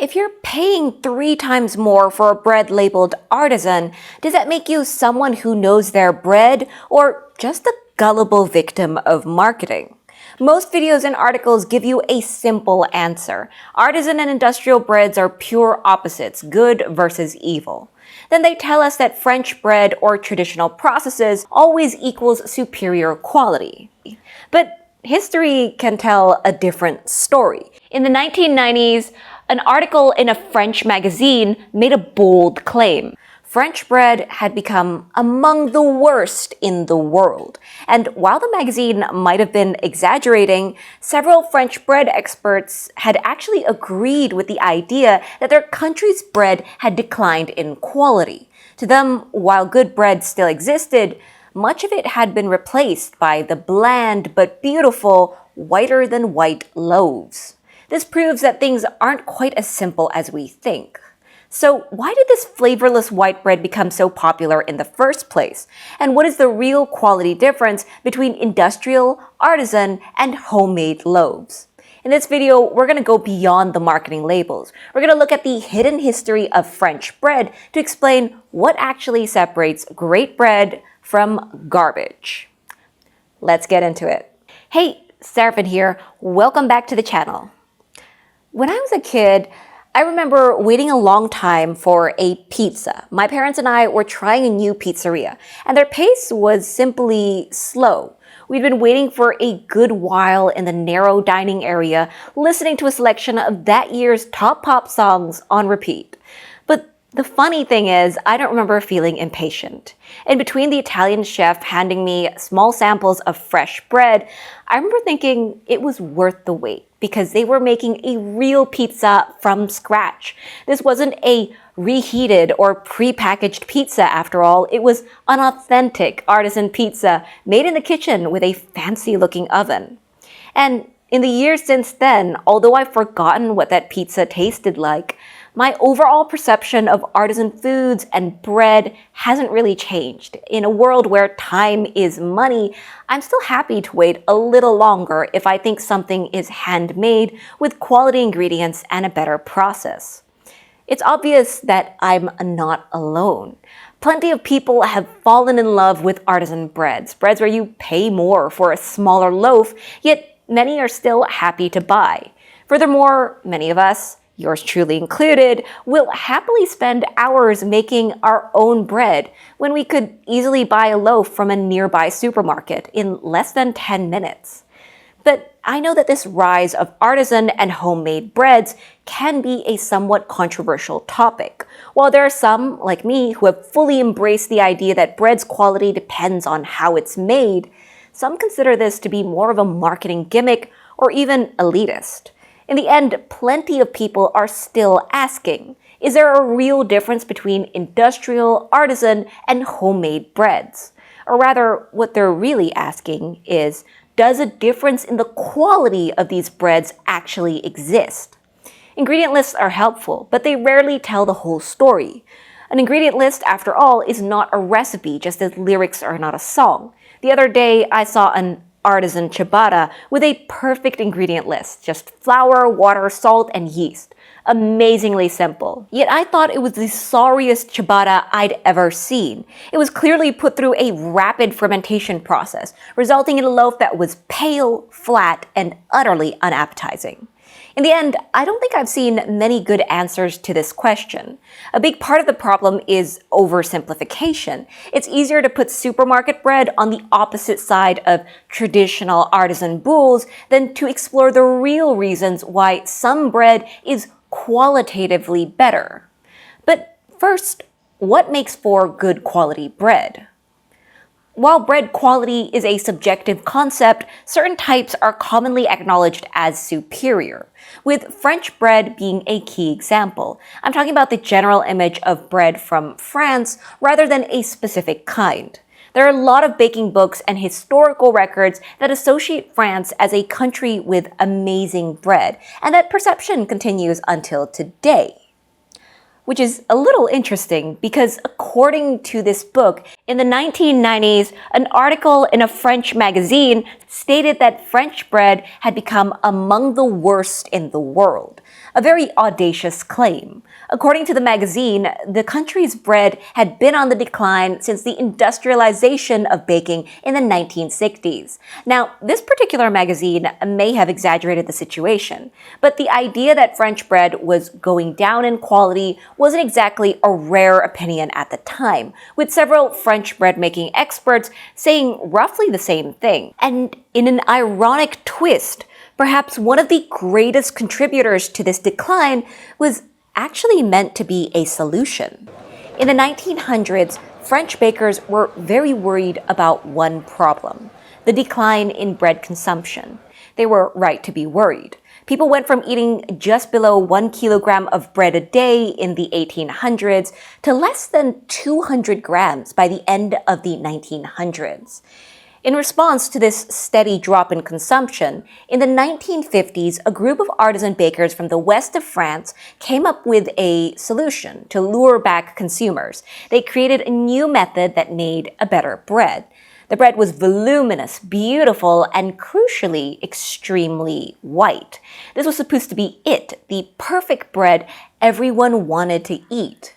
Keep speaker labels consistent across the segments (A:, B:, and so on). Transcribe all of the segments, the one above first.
A: If you're paying 3 times more for a bread labeled Artisan, does that make you someone who knows their bread or just a gullible victim of marketing? Most videos and articles give you a simple answer. Artisan and industrial breads are pure opposites, good versus evil. Then they tell us that French bread or traditional processes always equals superior quality. But history can tell a different story. In the 1990s, an article in a French magazine made a bold claim. French bread had become among the worst in the world. And while the magazine might have been exaggerating, several French bread experts had actually agreed with the idea that their country's bread had declined in quality. To them, while good bread still existed, much of it had been replaced by the bland but beautiful, whiter than white loaves. This proves that things aren't quite as simple as we think. So why did this flavorless white bread become so popular in the first place? And what is the real quality difference between industrial, artisan, and homemade loaves? In this video, we're going to go beyond the marketing labels. We're going to look at the hidden history of French bread to explain what actually separates great bread from garbage. Let's get into it. Hey, Seraphin here. Welcome back to the channel. When I was a kid, I remember waiting a long time for a pizza. My parents and I were trying a new pizzeria, and their pace was simply slow. We'd been waiting for a good while in the narrow dining area, listening to a selection of that year's top pop songs on repeat. But the funny thing is, I don't remember feeling impatient. In between the Italian chef handing me small samples of fresh bread, I remember thinking it was worth the wait because they were making a real pizza from scratch. This wasn't a reheated or pre-packaged pizza after all. It was an authentic artisan pizza made in the kitchen with a fancy-looking oven. And in the years since then, although I've forgotten what that pizza tasted like, my overall perception of artisan foods and bread hasn't really changed. In a world where time is money, I'm still happy to wait a little longer if I think something is handmade with quality ingredients and a better process. It's obvious that I'm not alone. Plenty of people have fallen in love with artisan breads where you pay more for a smaller loaf, yet many are still happy to buy. Furthermore, many of us, yours truly included, will happily spend hours making our own bread when we could easily buy a loaf from a nearby supermarket in less than 10 minutes. But I know that this rise of artisan and homemade breads can be a somewhat controversial topic. While there are some, like me, who have fully embraced the idea that bread's quality depends on how it's made, some consider this to be more of a marketing gimmick or even elitist. In the end, plenty of people are still asking, is there a real difference between industrial, artisan, and homemade breads? Or rather, what they're really asking is, does a difference in the quality of these breads actually exist? Ingredient lists are helpful, but they rarely tell the whole story. An ingredient list, after all, is not a recipe, just as lyrics are not a song. The other day, I saw an artisan ciabatta with a perfect ingredient list, just flour, water, salt, and yeast. Amazingly simple. Yet I thought it was the sorriest ciabatta I'd ever seen. It was clearly put through a rapid fermentation process, resulting in a loaf that was pale, flat, and utterly unappetizing. In the end, I don't think I've seen many good answers to this question. A big part of the problem is oversimplification. It's easier to put supermarket bread on the opposite side of traditional artisan boules than to explore the real reasons why some bread is qualitatively better. But first, what makes for good quality bread? While bread quality is a subjective concept, certain types are commonly acknowledged as superior, with French bread being a key example. I'm talking about the general image of bread from France rather than a specific kind. There are a lot of baking books and historical records that associate France as a country with amazing bread, and that perception continues until today. Which is a little interesting because according to this book, In the 1990s, an article in a French magazine stated that French bread had become among the worst in the world. A very audacious claim. According to the magazine, the country's bread had been on the decline since the industrialization of baking in the 1960s. Now, this particular magazine may have exaggerated the situation, but the idea that French bread was going down in quality wasn't exactly a rare opinion at the time, with several French bread-making experts saying roughly the same thing. And in an ironic twist, perhaps one of the greatest contributors to this decline was actually meant to be a solution. In the 1900s, French bakers were very worried about one problem: the decline in bread consumption. They were right to be worried. People went from eating just below 1 kilogram of bread a day in the 1800s to less than 200 grams by the end of the 1900s. In response to this steady drop in consumption, in the 1950s, a group of artisan bakers from the west of France came up with a solution to lure back consumers. They created a new method that made a better bread. The bread was voluminous, beautiful, and crucially, extremely white. This was supposed to be it, the perfect bread everyone wanted to eat.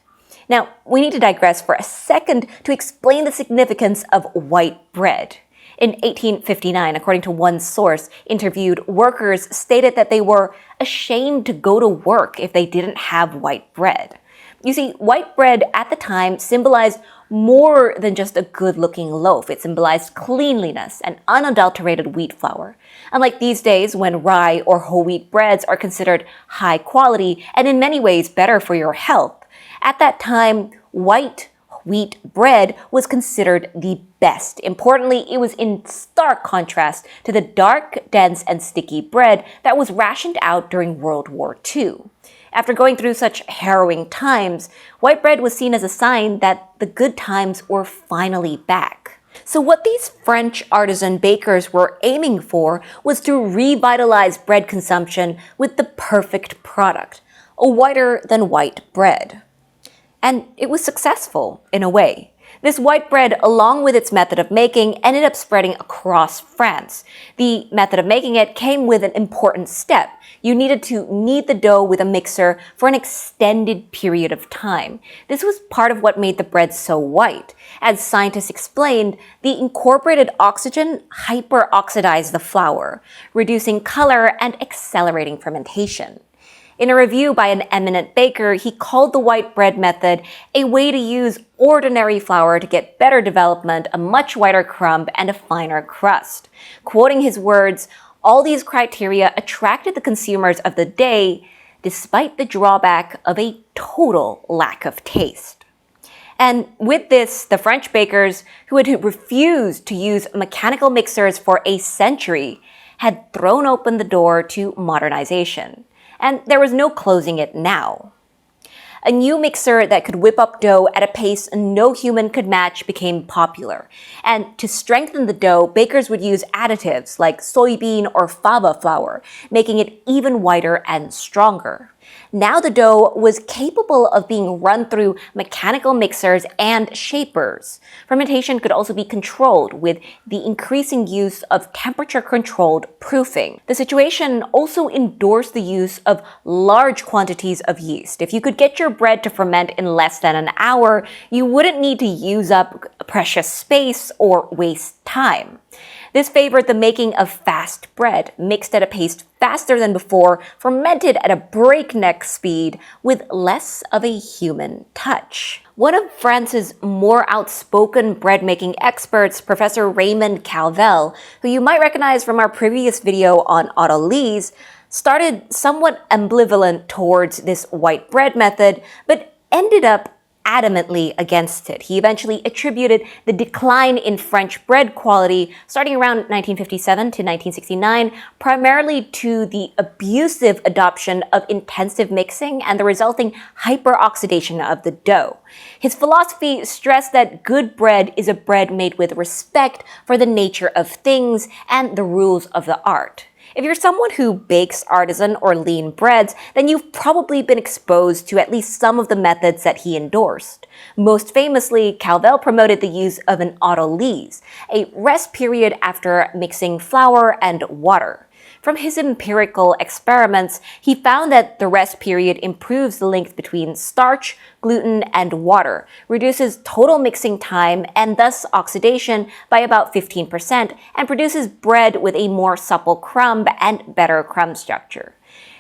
A: Now, we need to digress for a second to explain the significance of white bread. In 1859, according to one source, interviewed workers stated that they were ashamed to go to work if they didn't have white bread. You see, white bread at the time symbolized more than just a good-looking loaf. It symbolized cleanliness and unadulterated wheat flour. Unlike these days, when rye or whole wheat breads are considered high quality and in many ways better for your health, at that time, white wheat bread was considered the best. Importantly, it was in stark contrast to the dark, dense, and sticky bread that was rationed out during World War II. After going through such harrowing times, white bread was seen as a sign that the good times were finally back. So what these French artisan bakers were aiming for was to revitalize bread consumption with the perfect product, a whiter than white bread. And it was successful, in a way. This white bread, along with its method of making, ended up spreading across France. The method of making it came with an important step. You needed to knead the dough with a mixer for an extended period of time. This was part of what made the bread so white. As scientists explained, the incorporated oxygen hyperoxidized the flour, reducing color and accelerating fermentation. In a review by an eminent baker, he called the white bread method a way to use ordinary flour to get better development, a much whiter crumb, and a finer crust. Quoting his words, all these criteria attracted the consumers of the day, despite the drawback of a total lack of taste. And with this, the French bakers, who had refused to use mechanical mixers for a century, had thrown open the door to modernization. And there was no closing it now. A new mixer that could whip up dough at a pace no human could match became popular. And to strengthen the dough, bakers would use additives like soybean or fava flour, making it even whiter and stronger. Now the dough was capable of being run through mechanical mixers and shapers. Fermentation could also be controlled with the increasing use of temperature-controlled proofing. The situation also endorsed the use of large quantities of yeast. If you could get your bread to ferment in less than an hour, you wouldn't need to use up precious space or waste time. This favored the making of fast bread, mixed at a pace faster than before, fermented at a breakneck speed with less of a human touch. One of France's more outspoken bread-making experts, Professor Raymond Calvel, who you might recognize from our previous video on autolyse, started somewhat ambivalent towards this white bread method, but ended up adamantly against it. He eventually attributed the decline in French bread quality starting around 1957 to 1969 primarily to the abusive adoption of intensive mixing and the resulting hyperoxidation of the dough. His philosophy stressed that good bread is a bread made with respect for the nature of things and the rules of the art. If you're someone who bakes artisan or lean breads, then you've probably been exposed to at least some of the methods that he endorsed. Most famously, Calvel promoted the use of an autolyse, a rest period after mixing flour and water. From his empirical experiments, he found that the rest period improves the length between starch, gluten, and water, reduces total mixing time and thus oxidation by about 15%, and produces bread with a more supple crumb and better crumb structure.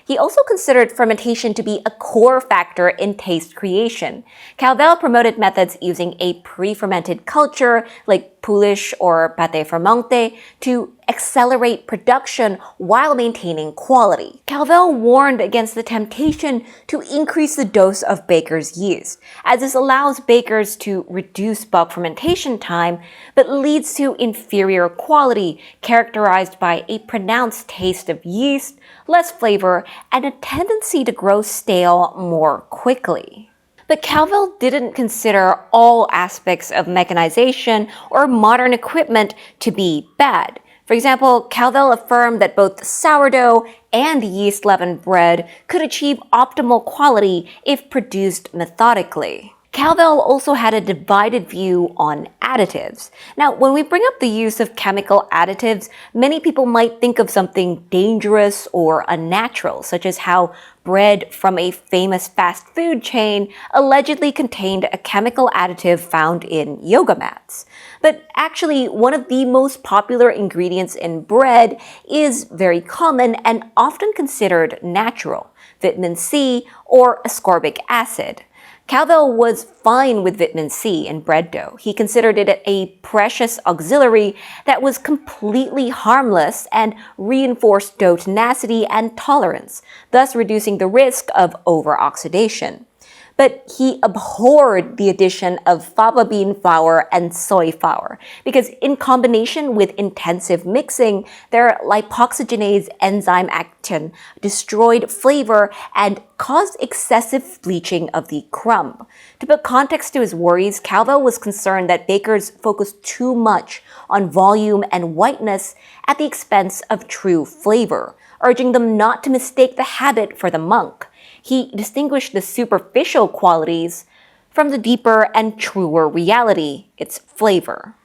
A: He also considered fermentation to be a core factor in taste creation. Calvel promoted methods using a pre-fermented culture like pouliche or pâté fermenté to accelerate production while maintaining quality. Calvel warned against the temptation to increase the dose of baker's yeast, as this allows bakers to reduce bulk fermentation time but leads to inferior quality characterized by a pronounced taste of yeast, less flavor, and a tendency to grow stale more quickly. But Calvel didn't consider all aspects of mechanization or modern equipment to be bad. For example, Calvel affirmed that both sourdough and yeast-leavened bread could achieve optimal quality if produced methodically. Calvel also had a divided view on additives. Now, when we bring up the use of chemical additives, many people might think of something dangerous or unnatural, such as how bread from a famous fast food chain allegedly contained a chemical additive found in yoga mats. But actually, one of the most popular ingredients in bread is very common and often considered natural: vitamin C or ascorbic acid. Calvel was fine with vitamin C in bread dough. He considered it a precious auxiliary that was completely harmless and reinforced dough tenacity and tolerance, thus reducing the risk of over-oxidation. But he abhorred the addition of fava bean flour and soy flour because in combination with intensive mixing, their lipoxygenase enzyme action destroyed flavor and caused excessive bleaching of the crumb. To put context to his worries, Calvel was concerned that bakers focused too much on volume and whiteness at the expense of true flavor, urging them not to mistake the habit for the monk. He distinguished the superficial qualities from the deeper and truer reality, its flavor.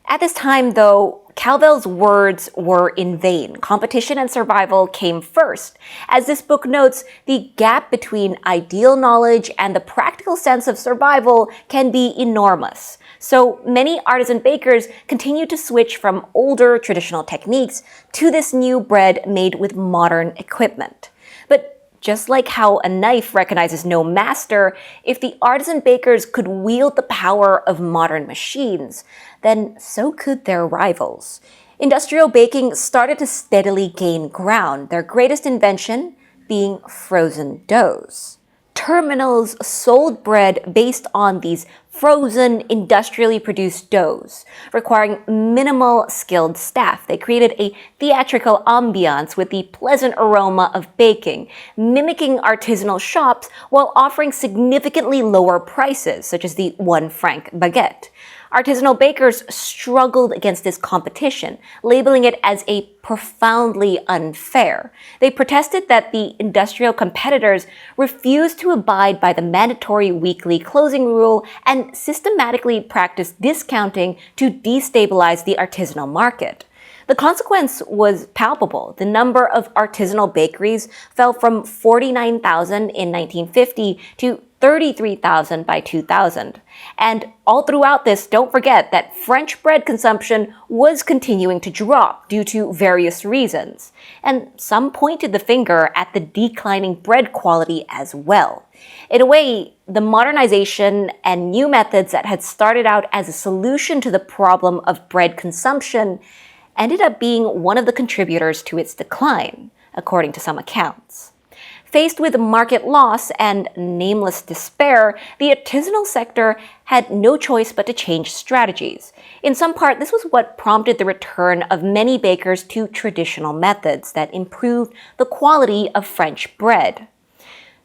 A: At this time, though, Calvel's words were in vain. Competition and survival came first. As this book notes, the gap between ideal knowledge and the practical sense of survival can be enormous. So many artisan bakers continue to switch from older traditional techniques to this new bread made with modern equipment. But just like how a knife recognizes no master, if the artisan bakers could wield the power of modern machines, then so could their rivals. Industrial baking started to steadily gain ground, their greatest invention being frozen doughs. Terminals sold bread based on these frozen, industrially produced doughs, requiring minimal skilled staff. They created a theatrical ambiance with the pleasant aroma of baking, mimicking artisanal shops while offering significantly lower prices, such as the 1 franc baguette. Artisanal bakers struggled against this competition, labeling it as a profoundly unfair. They protested that the industrial competitors refused to abide by the mandatory weekly closing rule and systematically practiced discounting to destabilize the artisanal market. The consequence was palpable. The number of artisanal bakeries fell from 49,000 in 1950 to 33,000 by 2000. And all throughout this, don't forget that French bread consumption was continuing to drop due to various reasons. And some pointed the finger at the declining bread quality as well. In a way, the modernization and new methods that had started out as a solution to the problem of bread consumption ended up being one of the contributors to its decline, according to some accounts. Faced with market loss and nameless despair, the artisanal sector had no choice but to change strategies. In some part, this was what prompted the return of many bakers to traditional methods that improved the quality of French bread.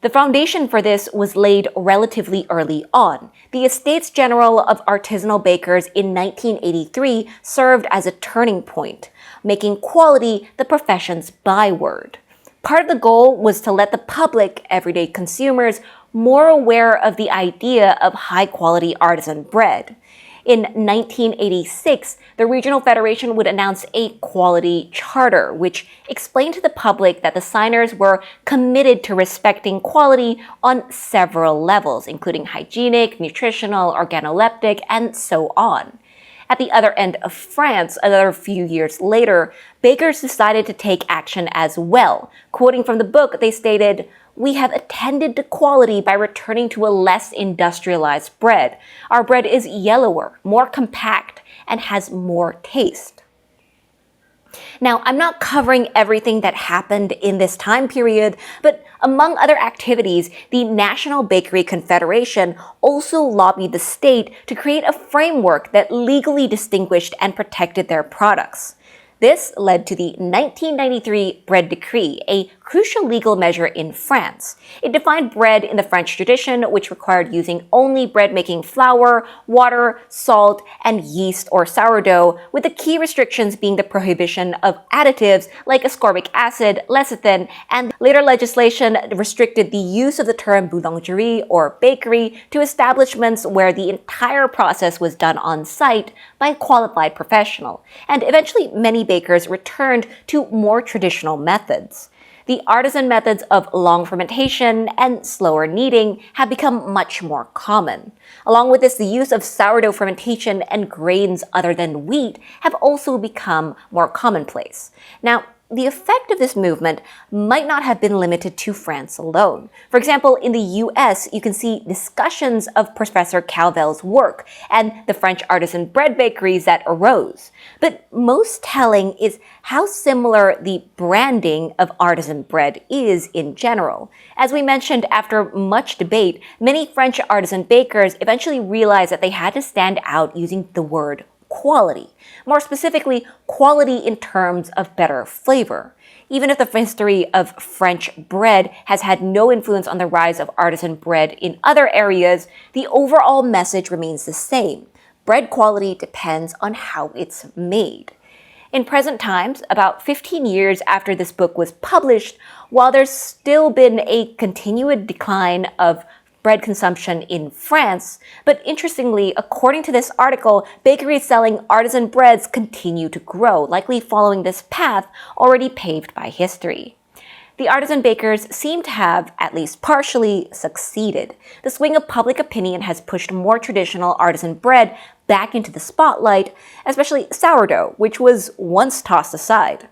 A: The foundation for this was laid relatively early on. The Estates General of Artisanal Bakers in 1983 served as a turning point, making quality the profession's byword. Part of the goal was to let the public, everyday consumers, more aware of the idea of high-quality artisan bread. In 1986, the Regional Federation would announce a quality charter, which explained to the public that the signers were committed to respecting quality on several levels, including hygienic, nutritional, organoleptic, and so on. At the other end of France, another few years later, bakers decided to take action as well. Quoting from the book, they stated, "We have attended to quality by returning to a less industrialized bread. Our bread is yellower, more compact, and has more taste." Now, I'm not covering everything that happened in this time period, but among other activities, the National Bakery Confederation also lobbied the state to create a framework that legally distinguished and protected their products. This led to the 1993 Bread Decree, a crucial legal measure in France. It defined bread in the French tradition, which required using only bread-making flour, water, salt, and yeast or sourdough, with the key restrictions being the prohibition of additives like ascorbic acid, lecithin, and later legislation restricted the use of the term boulangerie or bakery to establishments where the entire process was done on site by a qualified professional. And eventually, many bakers returned to more traditional methods. The artisan methods of long fermentation and slower kneading have become much more common. Along with this, the use of sourdough fermentation and grains other than wheat have also become more commonplace. Now, the effect of this movement might not have been limited to France alone. For example, in the US, you can see discussions of Professor Calvel's work and the French artisan bread bakeries that arose. But most telling is how similar the branding of artisan bread is in general. As we mentioned, after much debate, many French artisan bakers eventually realized that they had to stand out using the word quality. More specifically, quality in terms of better flavor. Even if the history of French bread has had no influence on the rise of artisan bread in other areas, the overall message remains the same. Bread quality depends on how it's made. In present times, about 15 years after this book was published, while there's still been a continued decline of bread consumption in France, but interestingly, according to this article, bakeries selling artisan breads continue to grow, likely following this path already paved by history. The artisan bakers seem to have, at least partially, succeeded. The swing of public opinion has pushed more traditional artisan bread back into the spotlight, especially sourdough, which was once tossed aside.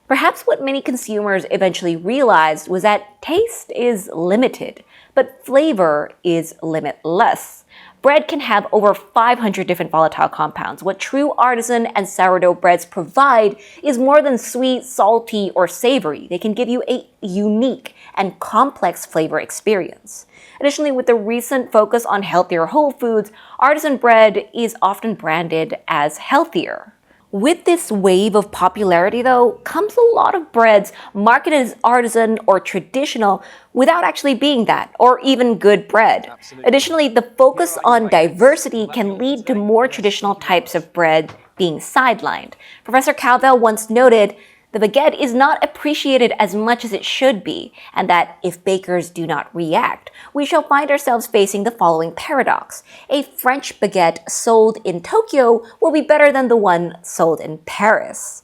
A: Perhaps what many consumers eventually realized was that taste is limited, but flavor is limitless. Bread can have over 500 different volatile compounds. What true artisan and sourdough breads provide is more than sweet, salty, or savory. They can give you a unique and complex flavor experience. Additionally, with the recent focus on healthier whole foods, artisan bread is often branded as healthier. With this wave of popularity, though, comes a lot of breads marketed as artisan or traditional without actually being that, or even good bread.
B: Absolutely.
A: Additionally, the focus on diversity can lead to more traditional types of bread being sidelined. Professor Calvel once noted, "The baguette is not appreciated as much as it should be, and that if bakers do not react, we shall find ourselves facing the following paradox. A French baguette sold in Tokyo will be better than the one sold in Paris."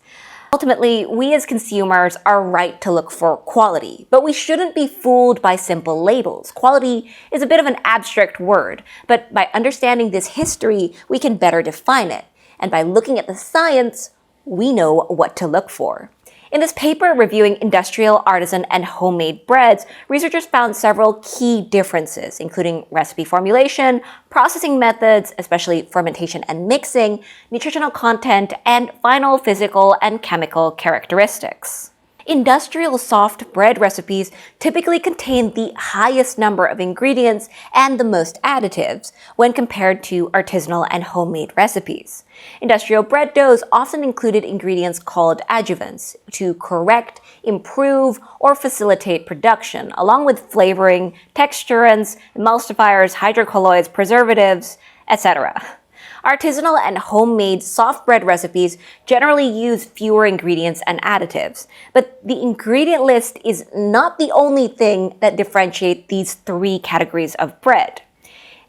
A: Ultimately, we as consumers are right to look for quality, but we shouldn't be fooled by simple labels. Quality is a bit of an abstract word, but by understanding this history, we can better define it. And by looking at the science, we know what to look for. In this paper reviewing industrial, artisan, and homemade breads, researchers found several key differences, including recipe formulation, processing methods, especially fermentation and mixing, nutritional content, and final physical and chemical characteristics. Industrial soft bread recipes typically contain the highest number of ingredients and the most additives when compared to artisanal and homemade recipes. Industrial bread doughs often included ingredients called adjuvants to correct, improve, or facilitate production, along with flavoring, texturants, emulsifiers, hydrocolloids, preservatives, etc. Artisanal and homemade soft bread recipes generally use fewer ingredients and additives, but the ingredient list is not the only thing that differentiates these three categories of bread.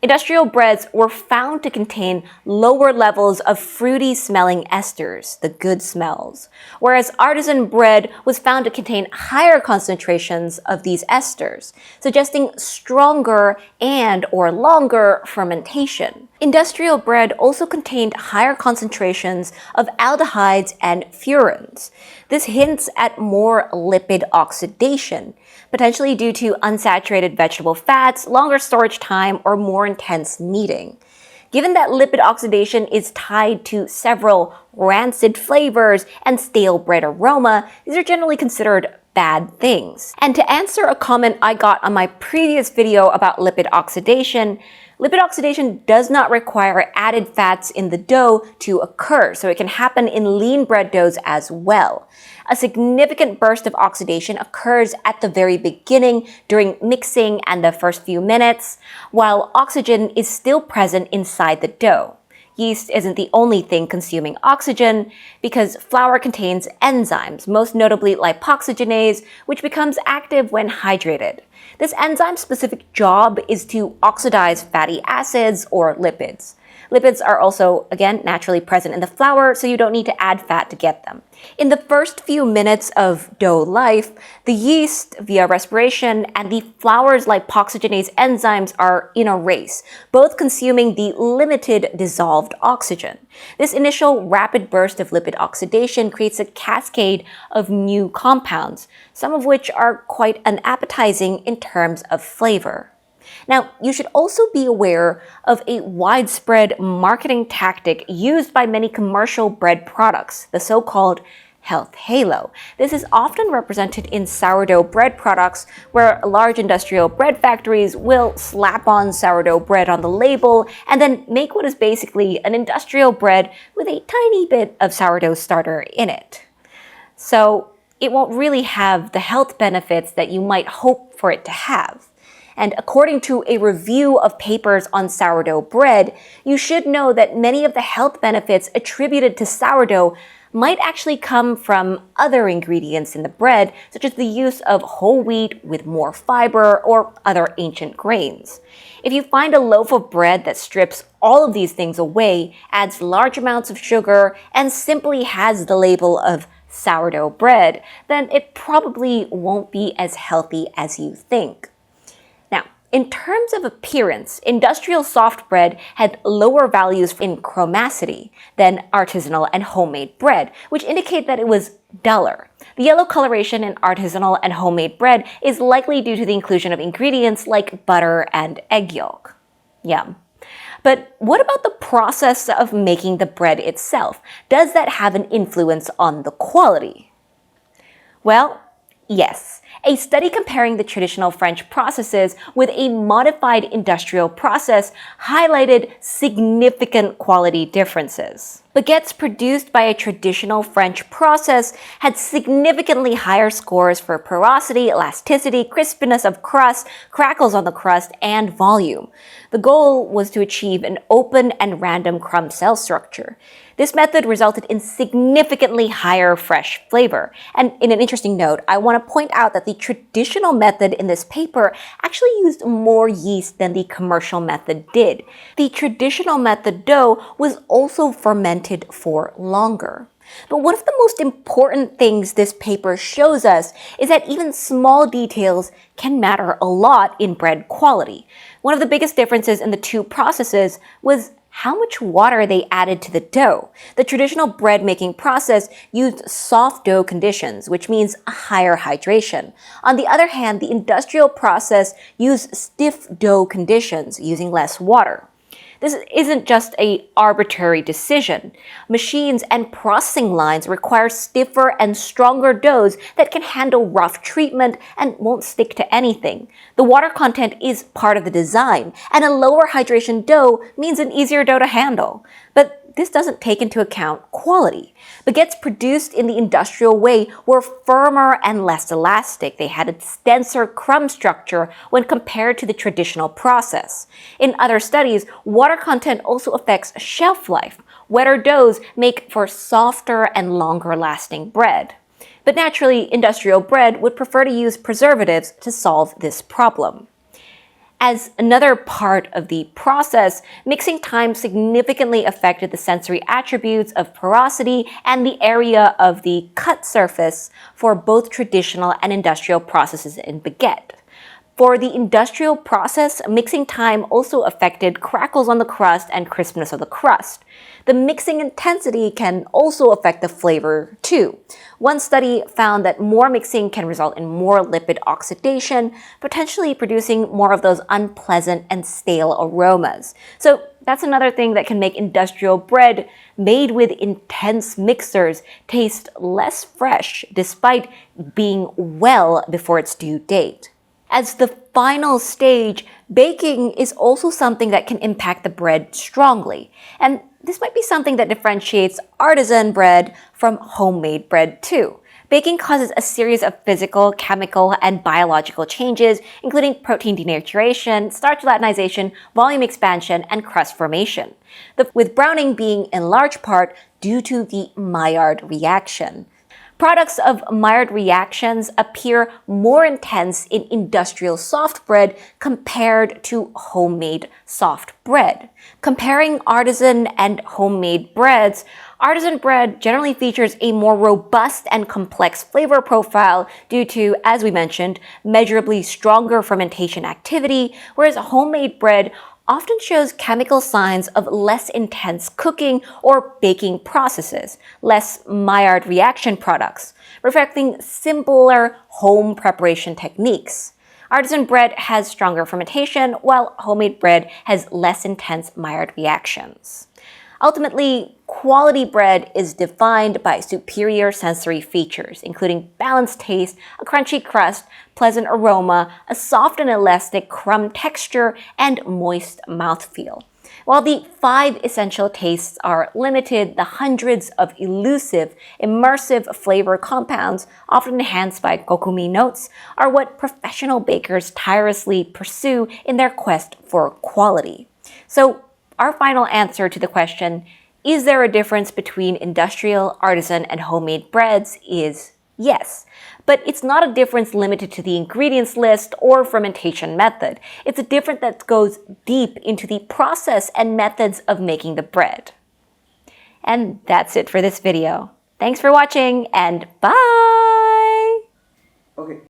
A: Industrial breads were found to contain lower levels of fruity-smelling esters, the good smells, whereas artisan bread was found to contain higher concentrations of these esters, suggesting stronger and/or longer fermentation. Industrial bread also contained higher concentrations of aldehydes and furans. This hints at more lipid oxidation, potentially due to unsaturated vegetable fats, longer storage time, or more intense kneading. Given that lipid oxidation is tied to several rancid flavors and stale bread aroma, these are generally considered bad things. And to answer a comment I got on my previous video about lipid oxidation does not require added fats in the dough to occur, so it can happen in lean bread doughs as well. A significant burst of oxidation occurs at the very beginning during mixing and the first few minutes, while oxygen is still present inside the dough. Yeast isn't the only thing consuming oxygen because flour contains enzymes, most notably lipoxygenase, which becomes active when hydrated. This enzyme's specific job is to oxidize fatty acids or lipids. Lipids are also, again, naturally present in the flour, so you don't need to add fat to get them. In the first few minutes of dough life, the yeast, via respiration, and the flour's lipoxygenase enzymes are in a race, both consuming the limited dissolved oxygen. This initial rapid burst of lipid oxidation creates a cascade of new compounds, some of which are quite unappetizing in terms of flavor. Now, you should also be aware of a widespread marketing tactic used by many commercial bread products, the so-called health halo. This is often represented in sourdough bread products, where large industrial bread factories will slap on sourdough bread on the label and then make what is basically an industrial bread with a tiny bit of sourdough starter in it. So it won't really have the health benefits that you might hope for it to have. And according to a review of papers on sourdough bread, you should know that many of the health benefits attributed to sourdough might actually come from other ingredients in the bread, such as the use of whole wheat with more fiber or other ancient grains. If you find a loaf of bread that strips all of these things away, adds large amounts of sugar, and simply has the label of sourdough bread, then it probably won't be as healthy as you think. In terms of appearance, industrial soft bread had lower values in chromacity than artisanal and homemade bread, which indicate that it was duller. The yellow coloration in artisanal and homemade bread is likely due to the inclusion of ingredients like butter and egg yolk. Yum. But what about the process of making the bread itself? Does that have an influence on the quality? Well, yes. A study comparing the traditional French processes with a modified industrial process highlighted significant quality differences. Baguettes produced by a traditional French process had significantly higher scores for porosity, elasticity, crispiness of crust, crackles on the crust, and volume. The goal was to achieve an open and random crumb cell structure. This method resulted in significantly higher fresh flavor. And in an interesting note, I want to point out that the traditional method in this paper actually used more yeast than the commercial method did. The traditional method dough was also fermented for longer. But one of the most important things this paper shows us is that even small details can matter a lot in bread quality. One of the biggest differences in the two processes was how much water they added to the dough. The traditional bread making process used soft dough conditions, which means a higher hydration. On the other hand, the industrial process used stiff dough conditions, using less water. This isn't just an arbitrary decision. Machines and processing lines require stiffer and stronger doughs that can handle rough treatment and won't stick to anything. The water content is part of the design, and a lower hydration dough means an easier dough to handle. But this doesn't take into account quality. Baguettes produced in the industrial way were firmer and less elastic. They had a denser crumb structure when compared to the traditional process. In other studies, water content also affects shelf life. Wetter doughs make for softer and longer lasting bread. But naturally, industrial bread would prefer to use preservatives to solve this problem. As another part of the process, mixing time significantly affected the sensory attributes of porosity and the area of the cut surface for both traditional and industrial processes in baguette. For the industrial process, mixing time also affected crackles on the crust and crispness of the crust. The mixing intensity can also affect the flavor too. One study found that more mixing can result in more lipid oxidation, potentially producing more of those unpleasant and stale aromas. So that's another thing that can make industrial bread made with intense mixers taste less fresh despite being well before its due date. As the final stage, baking is also something that can impact the bread strongly. And this might be something that differentiates artisan bread from homemade bread too. Baking causes a series of physical, chemical, and biological changes, including protein denaturation, starch latinization, volume expansion, and crust formation. With browning being in large part due to the Maillard reaction. Products of Maillard reactions appear more intense in industrial soft bread compared to homemade soft bread. Comparing artisan and homemade breads, artisan bread generally features a more robust and complex flavor profile due to, as we mentioned, measurably stronger fermentation activity, whereas homemade bread often shows chemical signs of less intense cooking or baking processes, less Maillard reaction products, reflecting simpler home preparation techniques. Artisan bread has stronger fermentation, while homemade bread has less intense Maillard reactions. Ultimately, quality bread is defined by superior sensory features, including balanced taste, a crunchy crust, pleasant aroma, a soft and elastic crumb texture, and moist mouthfeel. While the 5 essential tastes are limited, the hundreds of elusive, immersive flavor compounds, often enhanced by kokumi notes, are what professional bakers tirelessly pursue in their quest for quality. So, our final answer to the question, is there a difference between industrial, artisan, and homemade breads, is yes. But it's not a difference limited to the ingredients list or fermentation method. It's a difference that goes deep into the process and methods of making the bread. And that's it for this video. Thanks for watching, and bye!
B: Okay.